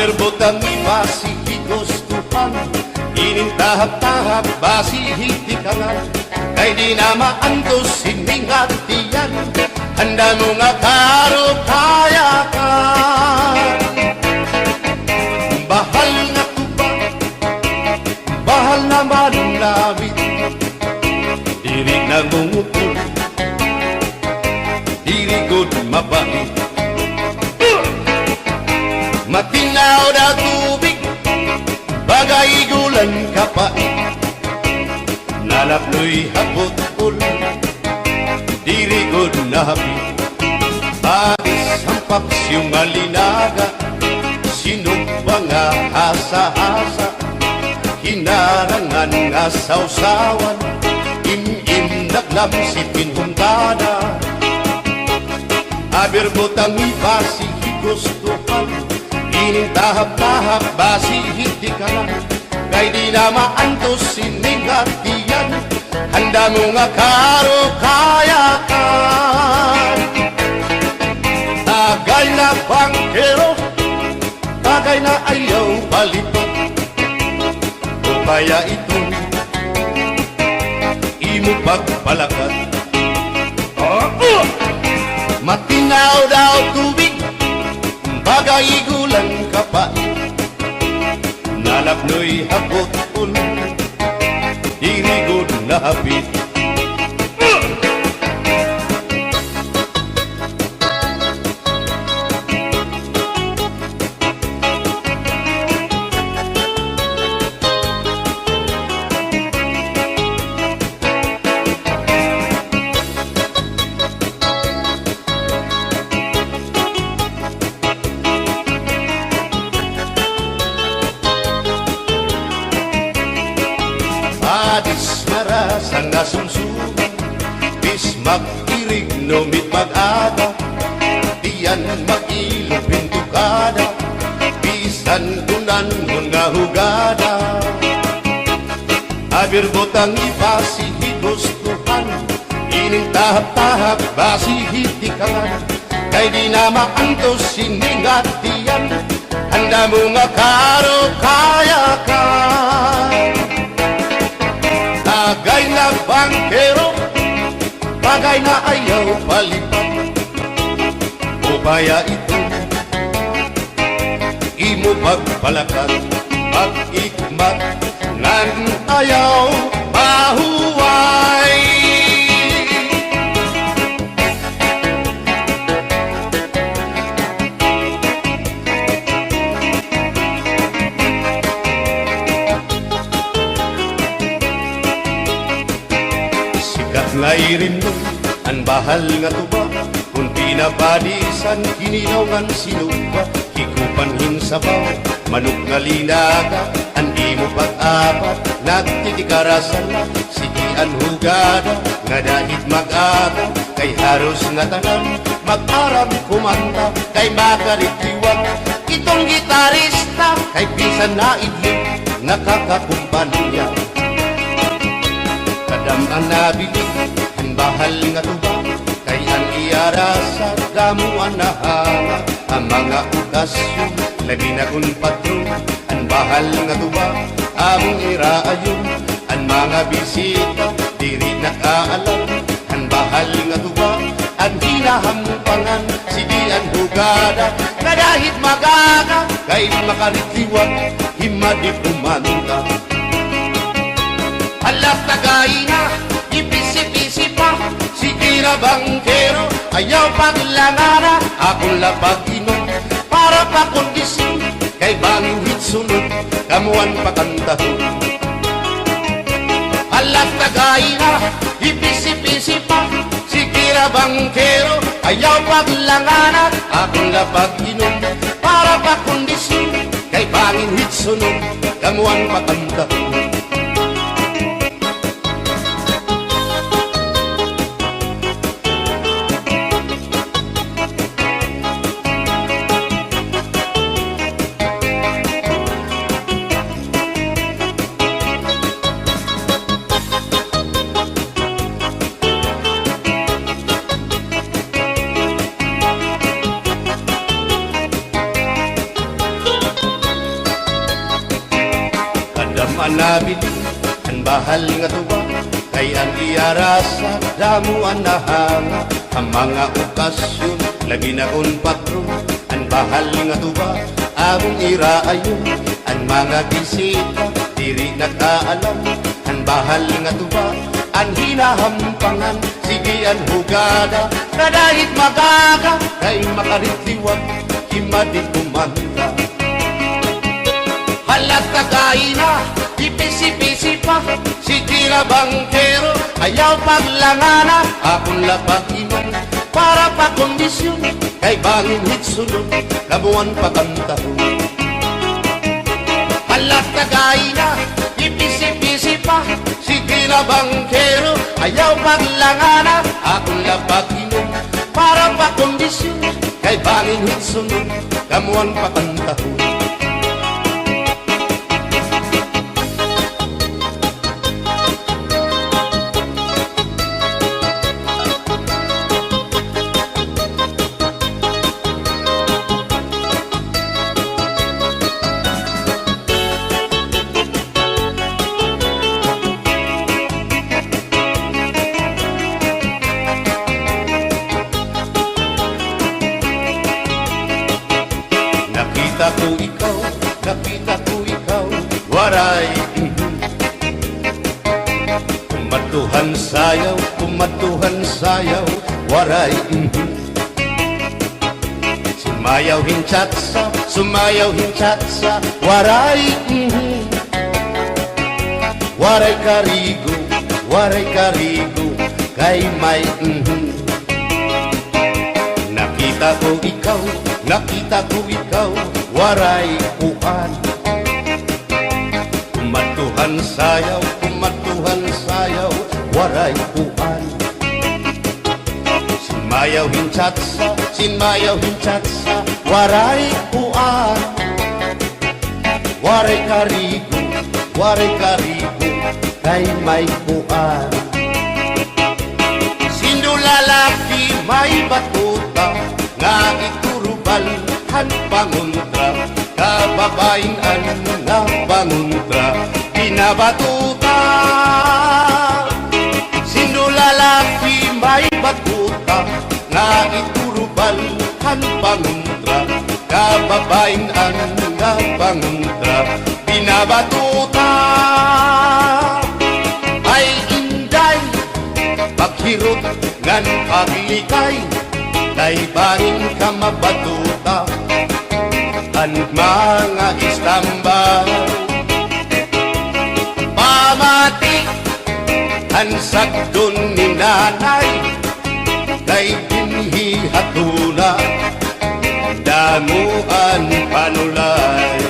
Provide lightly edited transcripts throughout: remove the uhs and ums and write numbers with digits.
Aberbotang basi higustuhan, inintahap-tahap basi hitikangan, kay di na maantos siningatiyan, handa mo nga karo kaya ka. Bahal nga tuba, bahal naman ang labit, diri nangungutol, diri good mabait. Matinaw na tubig, bagay gulan kapait, nalapnoy hapot-ul, diri good na hapit. Agis ang paksyong alinaga, sinugba nga hasa-hasa, hinarangan nga sausawan, im-im naglamsipin humdada. Aberbotang ibasi higustuhan, inintahap-tahap basi hitikalan, kay di na maantos siningatiyan, handa mo nga karo kaya ka. Tagay na bangkero, tagay na ayaw palipad, o kaya ito imo pagpalakad. Matinaw daw tubig, bagay gulang kapait, nalapnoy hapot-ul, diri good na hapit. Adis marasang nasumsuman, bis mag-irig numit mag-ada, diyan mag-ilog pintukada, bisan kunan nga hugada. Aberbotang ibasi higustuhan, inintahap-tahap basi hitikalan, kay di na maantos siningatiyan, handa mo nga karo kaya ka. Bagay na bangkero, bagay na ayaw palipad, o kaya ito imo pagpalakad, pag-ikmat ngan ayaw mahuway. Ngairin mo, ang bahal nga tuba, kung pinapadisan, kininaw sinuba, hikupan hinsabaw, manok nga linaga, andi mo pag-apat, nagtitikarasan na, sigian hugada, nga dahit mag-aga, kay haros nga tanan, mag-aram kumanta, kay makaritiwan, itong gitarista, kay bisan na idlip, nakakakumpanya. Kadam ang nabili, ang bahal nga tuba, kay ang iarasa, damuan na hanga, ang mga okasyon, lagi na kung patron, ang bahal nga tuba, among iraayon, ang mga bisita, diri nakaalam, ang bahal nga tuba, ang hinahampangan, sige ang hugada, na dahit magaga, kay makaritiwan, himadi pumanta. Alam tagay na, ipisi-pisi pa, sige na bangkero, ayaw paglangara, akong lapag-inom, para pakondisyon, kay bangin hitsunod, kamuan pakantahon. Alam tagay na, ipisi-pisi pa, sige na bangkero, ayaw paglangara, akong lapag-inom, para pakondisyon, kay bangin hitsunod, kamuan pakantahon. mabili ang bahal nga tuba, kay ang iarasa damo anahanga. Ang mga okasyon lagi na kon patron, ang bahal nga tuba among iraayon. Ang mga bisita diri nakaalam, ang bahal nga tuba ang hinahampangan. Sige ang hugada na dahit magaga, kay makaritiwag himadi kumanda. Halat kagay na, ipisi-pisi pa, si tira bangkero, ayaw paglangana. Akong lapag-iman, para pa kondisyon, kay bangin hitsunod, kabuan pa kantahon. Halat kagay na, ipisi-pisi pa, si tira bangkero, ayaw paglangana. Akong lapag-iman, para pa kondisyon, kay bangin hitsunod, kabuan pa kantahon. Nakita ko ikaw, waray. Kumatuhan sayaw, waray. Sumayaw hinchatsa, waray. Waray karigo, kay may. Nakita ko ikaw, waray uan. Kumatuhan sayaw, waray uan. Sinmayaw hinchatsa, waray uan. Waray karigo, kay may uan. Sino lalaki may batuta, nga iturubal han panguntra, kababain nga panguntra, pinabatuta. Sino lalaki may batuta, nga iturubal han panguntra, kababain nga panguntra, pinabatuta. Ay inday, paghirot ngan paglikay, kay bangin ka mabatuta ang mga istambay. Pamati ang sagdon ni nanay, kay dinhi hatuna damuan panulay.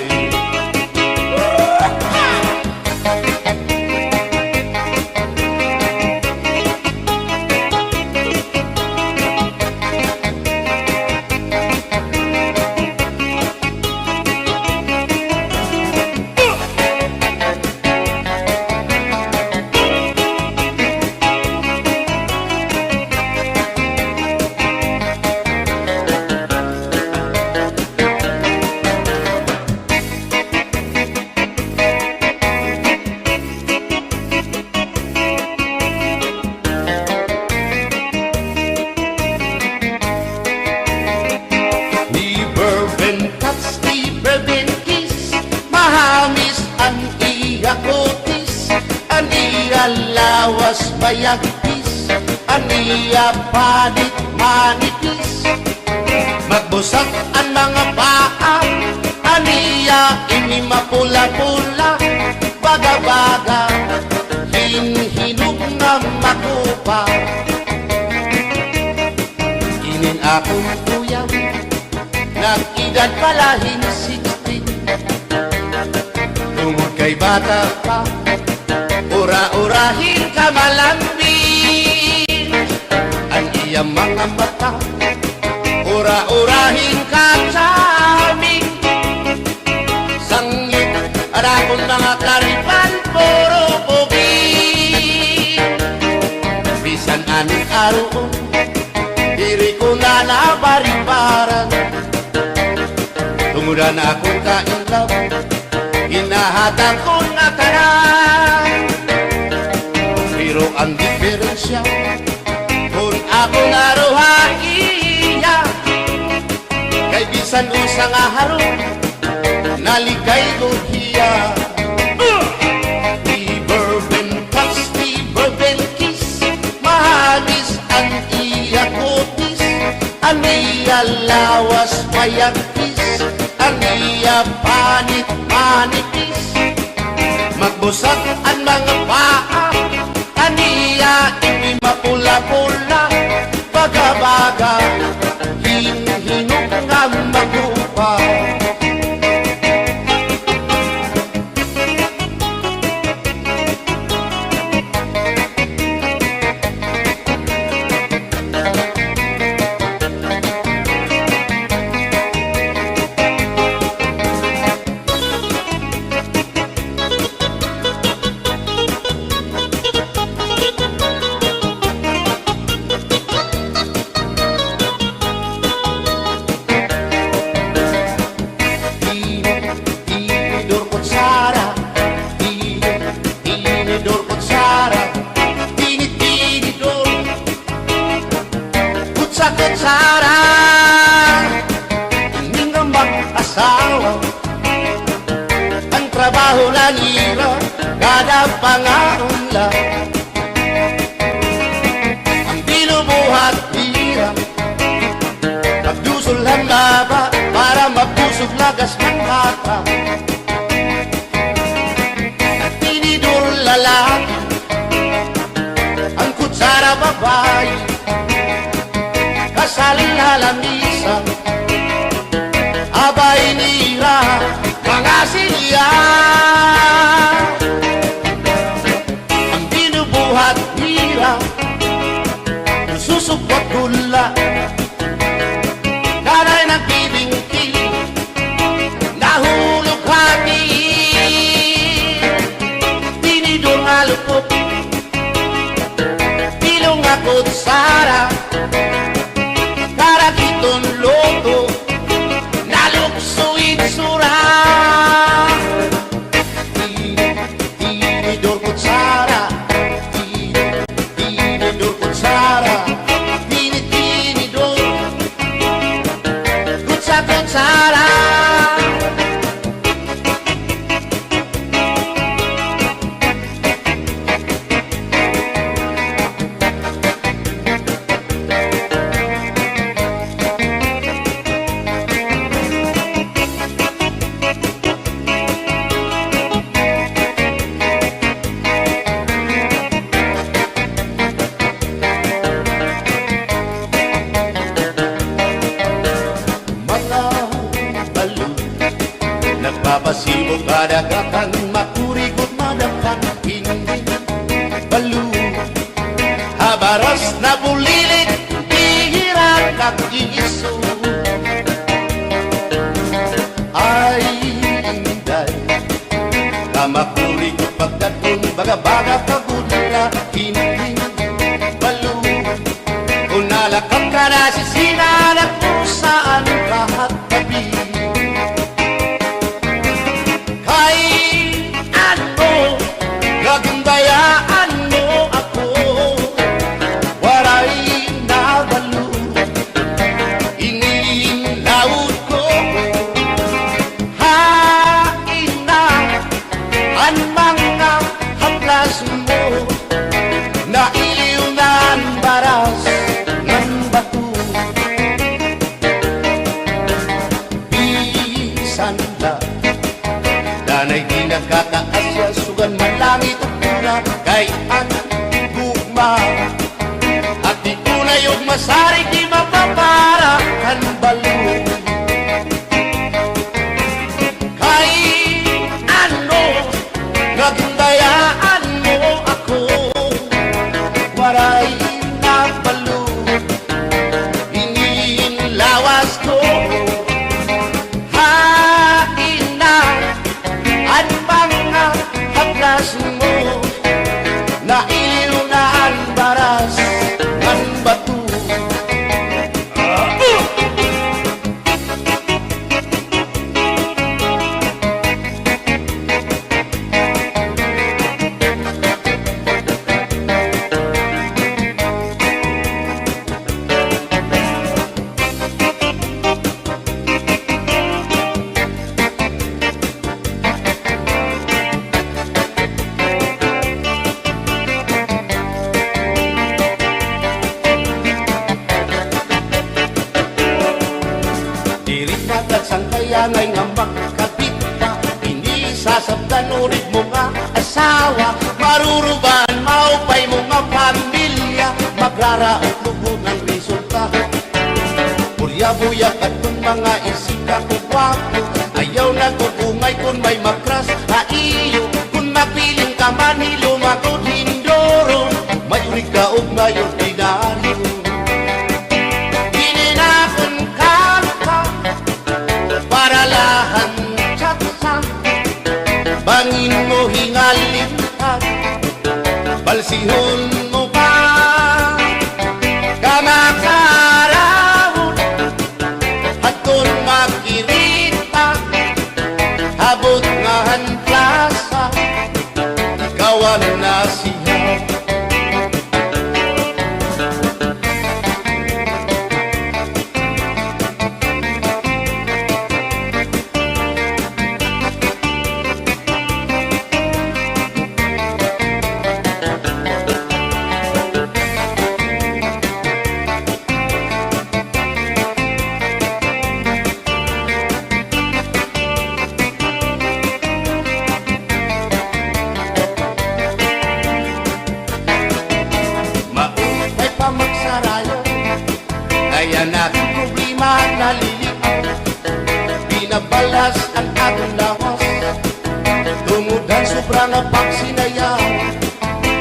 Lawas mayagpis, aniya panit manipis. Magbusak ang mga paa, aniya ini mapula-pula. Baga-baga, hinhinog na makupa. Inin akong kuya, nag-edad pala 16. Tungod kay bata pa, ura-urahin ka malambing ang iyang mga mata. Ura-urahin ka sa aming sangit, arakong mga karipan, puro pugi. Bisan anong aroon, diri ko na nabaribaran. Tumuda na akong kainlaw, hinahatang ko na kanan. Minsan usa nga harong naligay hiya. Di bourbon cups, di bourbon kiss, mahagis ang iya kutis, ang iya lawas mayagkis, ang iya panit manipis. Magbusag ang mga paa, ang iya ito'y mapula-pula, baga-baga hinok nga magupa. Kutsara, hindi nga mag-asawa, ang trabaho na nila, kada pangaunla. Ang binubuhat nila, magdusol ang laba, para mabusog lagas ng bata. At tinidor lalaki, ang kutsara babae, kasal halamisa, abay nira, mga silya. Ang binubuhat nila, susupot gula, kanay nagbibingki, nahulog hati, tinidor nga lupot, ilong nga kutsara, kitong loto, naluksuin sura. Tinidor kutsara, tinidor kutsara, tinidor kutsara. Nagpapasibo kadagatan, makurikot madampan, hindi balo. Habaras na bulilit, bihira kakiso. Ay, inday, kamakurikot pagkatun, baga-baga pagudla, hindi balo. Kung nalakap ka na sisinanak mo saan kahat tabi, gagandayaan mo ako, waray na balo, inilaot ko, hain na ang mga haplas mo, na iliw na ang baras ng bato. Bisan na, danay di nakakaasya, sugan man langit kay ang gugma, at di tunay yung masarig di mapapara ang balo. Kay ano, nagundayaan mo ako, waray na balo, hingin lawas ko, hain na ang mga haplas mo, na iliw na ang baras ng bato. dangay nga makakabit ka. Hindi sasabdan ulit mo nga asawa, marurubaan maupay mo nga pamilya, magraraot lubog ng resulta. Bulya-buyak at kung mga isika ko wapo, ayaw na kukungay kung may makras haiyo. Kung mapiling ka man hilumagod hindoro, may urig ka o may ordinaryo. Hininakon ka para lahan tsatsa, bangin mo hingalintan, balsihon mo pa kamakarahon. At kung makirita habot nga hanplasa, kawan na siya. Kaya natin problema nalilip, binabalas ang atong lawas, tumudan sobrang pagsinayaw,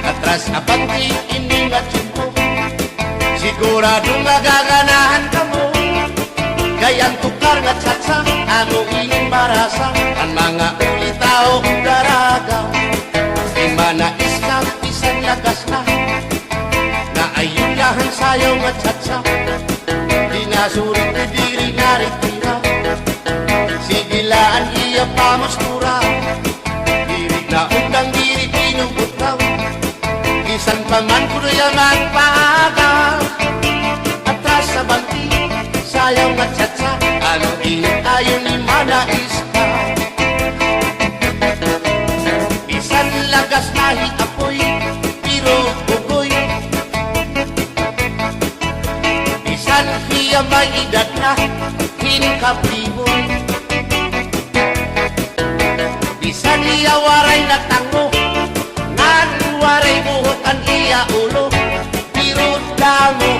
atras abanti iningat yun. Sigurado magaganahan ka mo, kayang tukar nga tsatsa, ano ining marasa, ang mga ulitao daragaw, di manais kang isang lagas na ayun lahan sayaw nga tsatsa, dinasurit na diri naritira, sigilaan iya pamustura, diri na undang diri pinubutaw, isan pa man kuya magpaagal, atras sa banti sayaw nga tsatsa, ano init ayon ni manais ka. Isan lagas nahi apoy, pero bugoy, hiya may edad na hinkapriboy, bisan iya waray na tango, nan waray buhok ang iya ulo, pero damo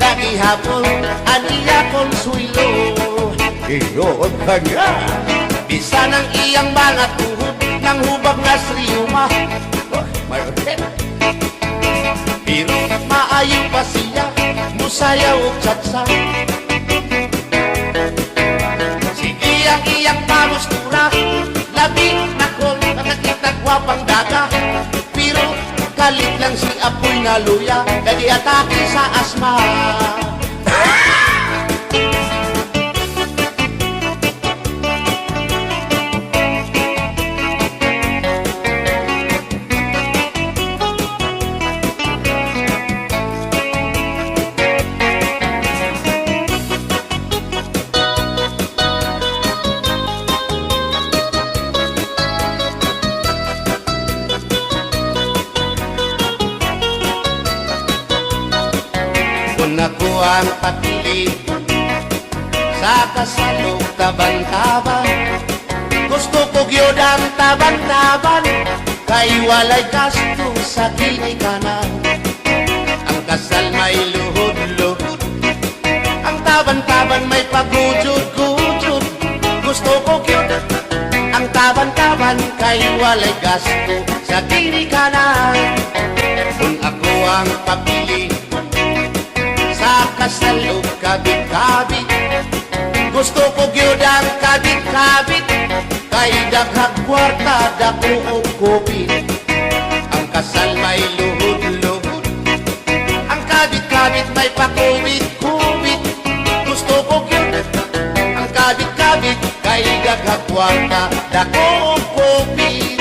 lagi hapon ang iya konsuelo. Iyon ka nga, bisan ang iyang mga tuhod ng hubag na sriyuma, pero maayo pa siya musayaw o tsatsa. Sige ang iyang pamustura, labi na kong nakakita gwapang daga, pero kalit lang si apoy na luya, kadi atake sa asma. Kung ako ang papili sa kasalog taban-taban, gusto ko gyud ang taban-taban, kay walay gasto sa kinikanan. Ang kasal may luhod-luhod, ang taban-taban may pagujud-gujud, gusto ko gyud ang taban-taban, kay walay gasto sa kinikanan. Kung ako ang papili sa kasalog kabit-kabit, gusto ko gyud ang kabit-kabit, kay daghang kwarta dako og kupit. Ang kasal may luhod-luhod, ang kabit-kabit may pakubit-kubit, gusto ko gyud ang kabit-kabit, kay daghang kwarta dako og kupit.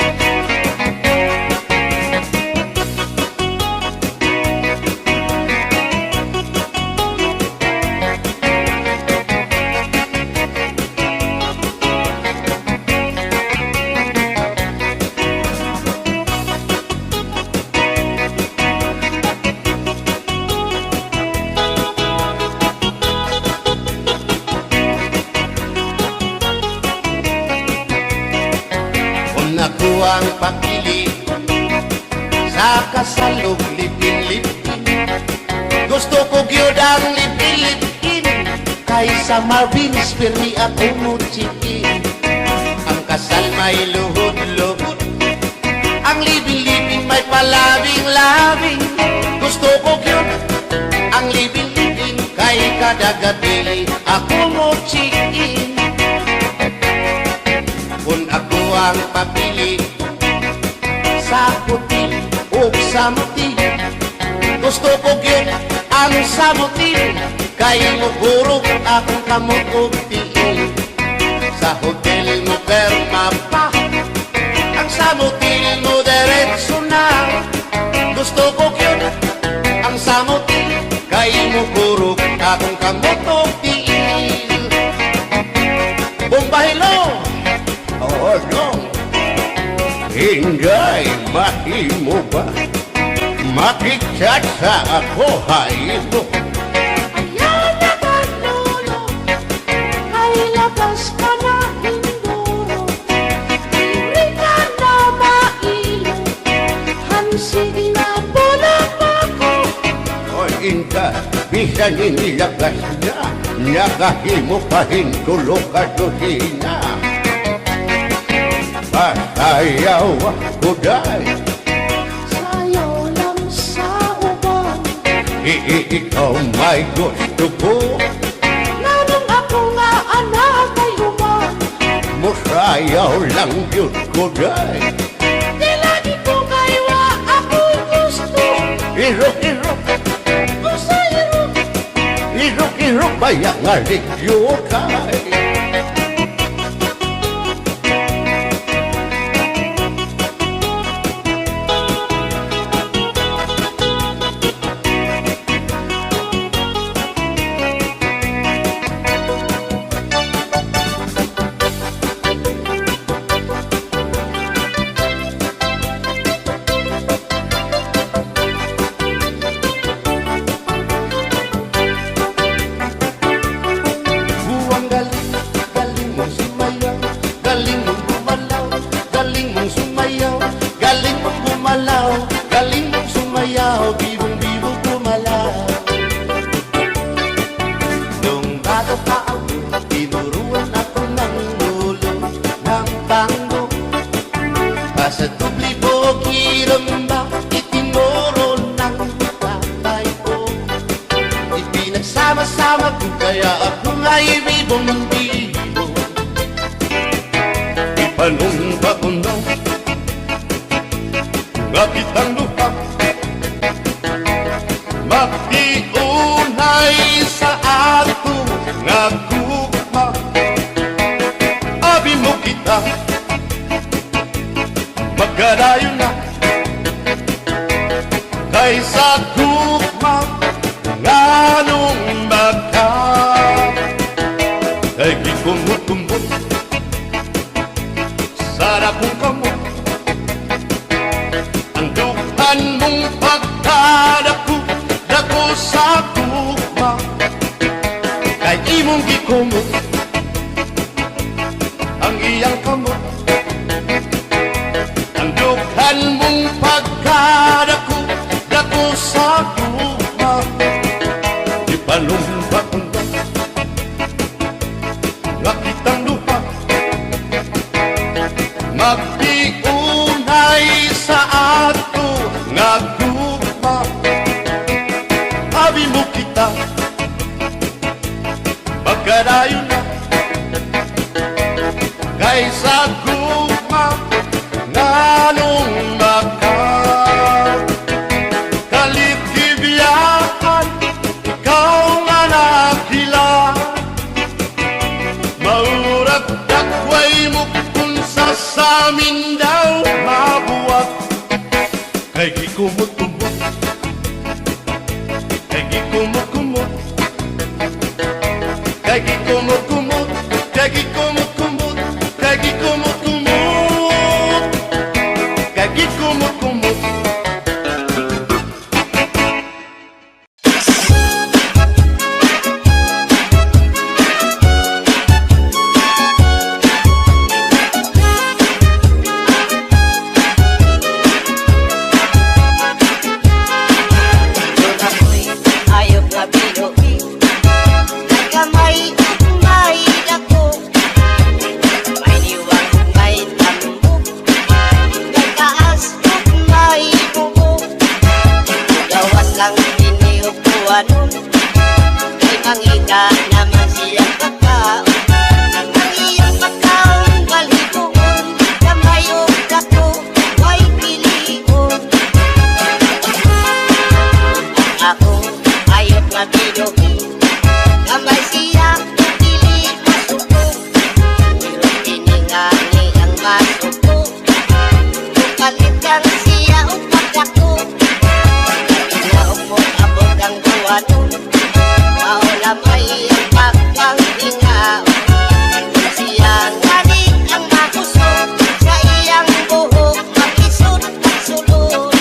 kasal ug lipin-lipin. Gusto ko gyud ang lipin-lipin kaysa Marvin's Permi ako mo chicken. Ang kasal may luhod-luhod, ang lipin-lipin may palabing-labing. Gusto ko gyud ang lipin-lipin kay kada gabi ako mo chicken. Kung ako ang papili sa puti o sa muti, gusto ko gyud ang samutin kay mugurog akong kamot og tiil. Sa hotel mo perma pa, ang samutin mo diretso na. Gusto ko gyud ang samutin kay mugurog akong kamot og tiil. Bombahilo, oh no, Inday, mahimo ba? Makichat sa ako, haylo. Ayaw na kanulo, ay labas ka na hinduro. Hindi ka na mailo, hansig na bulang ako. O Inday, bisan inilagas na, nakahimo pa hintulo ka dosina. Pasayaw ako day, Sayaw lang sa uban, ikaw may gusto ko. nanong ako nga anak ay uban. Musayaw lang yun ko day. Di lagi ko kaywa ako gusto. Irok-irok, Gusto iro, irok-irok, bayang aligyo kay. Buwang galing, galing mong sumayaw, galing mong gumalaw, galing mong sumayaw, galing mong gumalaw, galing mong sumayaw, bibong-bibo gumalaw. Nung bago pa ako, tinuruan ako ng lolo ng tango. Basta tubli po kiramba, itinuro ng tatay ko. Ipinagsama-sama ko kaya ako nga'y bibong-bibo. Ipanumpa ko na nga kitang lupa, makiunay sa ato nga gugma. Abi mo kita, magkadayon na kaysa gugma nganong baka. Kay gikumot-kumot sarap kong kamot, ang dukan mong pagkadako dako sa gugma. Kay imong gikumot ang iyang kamot, ang dukan mong pagkadako dako sa gugma. Ipalumpa ko na nga kitang luha, magpiunay sa ato nga gugma. Abi mo kita, magkadayon na kaysa gugma nganong baka. Kalikibiyaan, ikaw nga nakilaan, maurat dakway mo kung sa amin daw mabuwag. Kay gikumot-kumot, kay gikumot-kumot, kay gikumot-kumot, kay gikumot-kumot, kay gikumot-kumot, kay gikumot-kumot. tuwanon, ay mangita naman siyang pagkaon. Ang iyang pagkaon balhigoon, kamayog dako ay pilion. Ako ayot mabinuhi, kamay siya dili masuko. Pero tiningani ang masuko, kalit kang siya o pagdako. Inaog mo abot ang tuwanon, maulamay ang pagkanghingaon. Siya ngani ang makuso, sa iyang buhok makisod at sulod.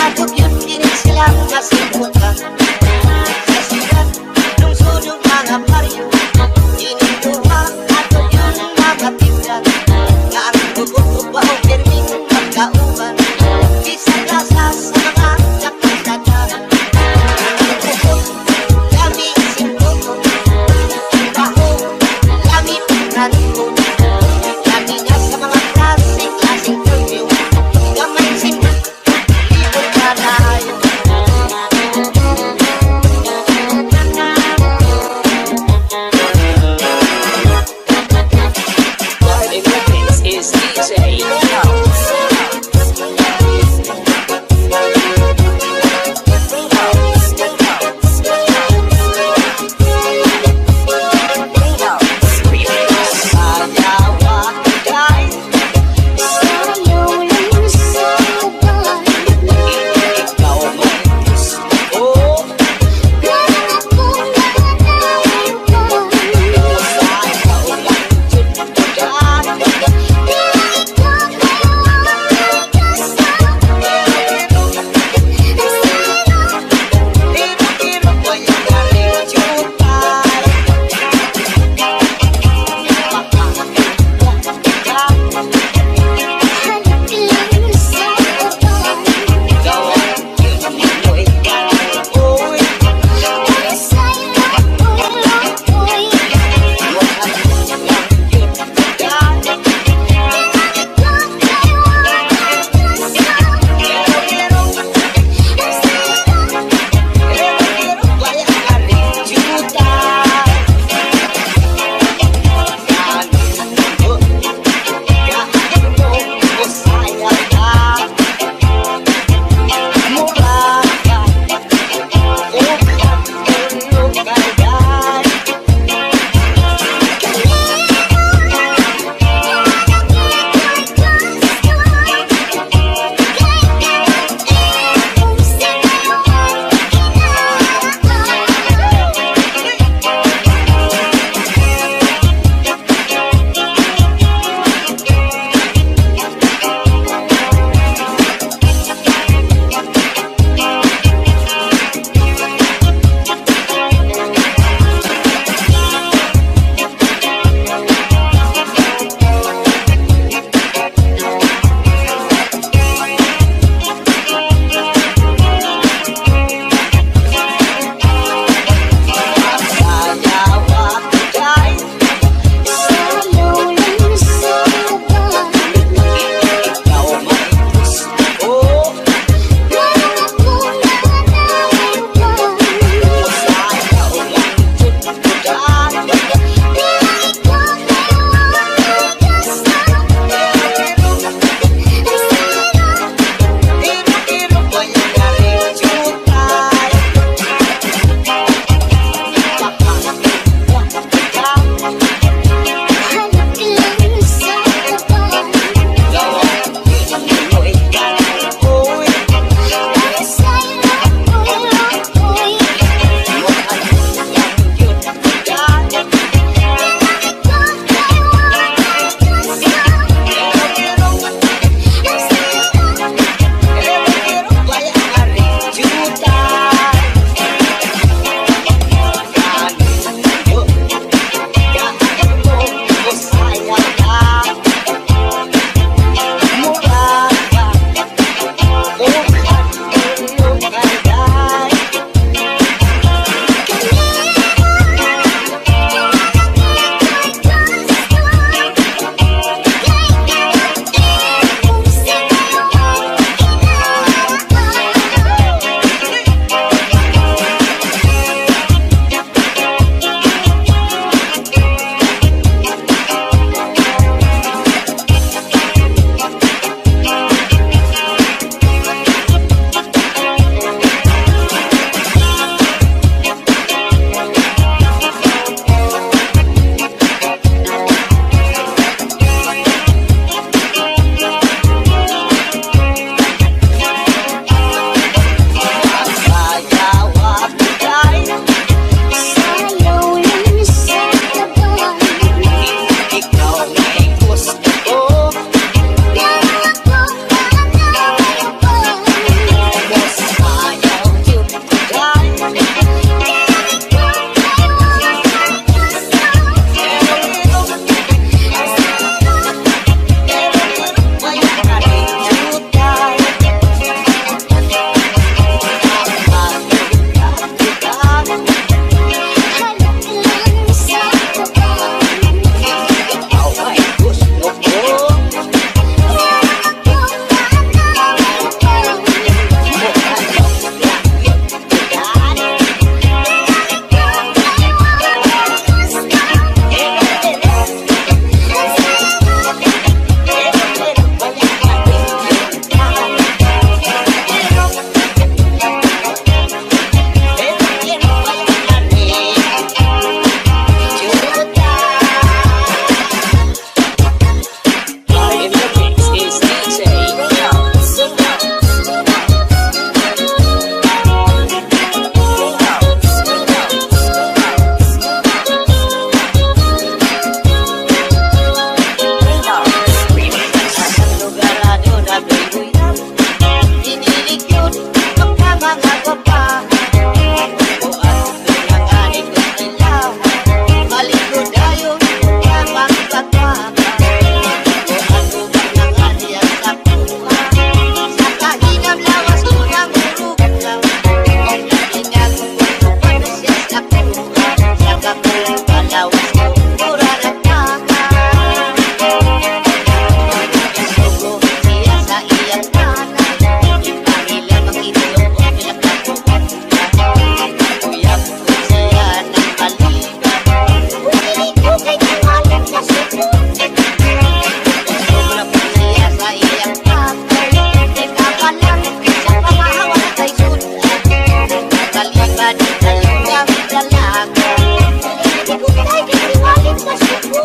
Ako yun din silang masimutan sa siya. Badi kayo ang dalaga. Ikutay kiniwalit na suko.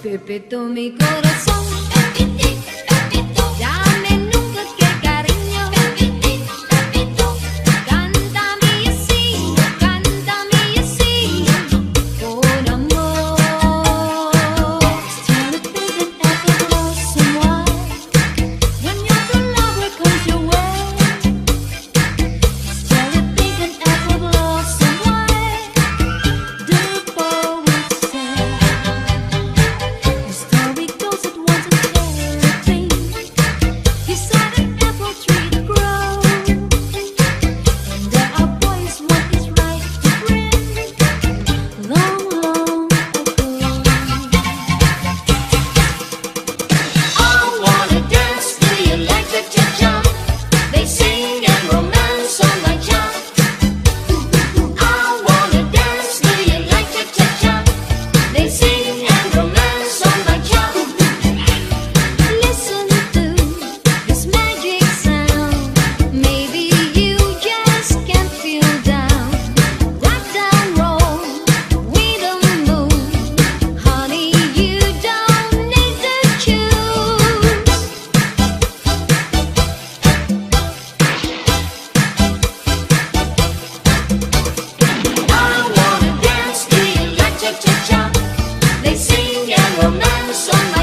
Pepito mi corazón, dame nunca que cariño, cántame así, con amor. Still thinking effortless someone, when your lover comes your way. Still thinking effortless someone, the poet said. Story goes it once a fairy tale. Beside an apple tree to grow, and there are boys what is right to bring. Long, long ago, I wanna dance to the electric cha-cha. They sing and romance on my cha. I wanna dance to the electric cha-cha. They sing and romance on my cha. Listen to this magic sound. Maybe you just can't feel down. Rock down, roll with the moon. Honey, you don't need to choose. I wanna dance to the electric cha-cha. They sing and romance on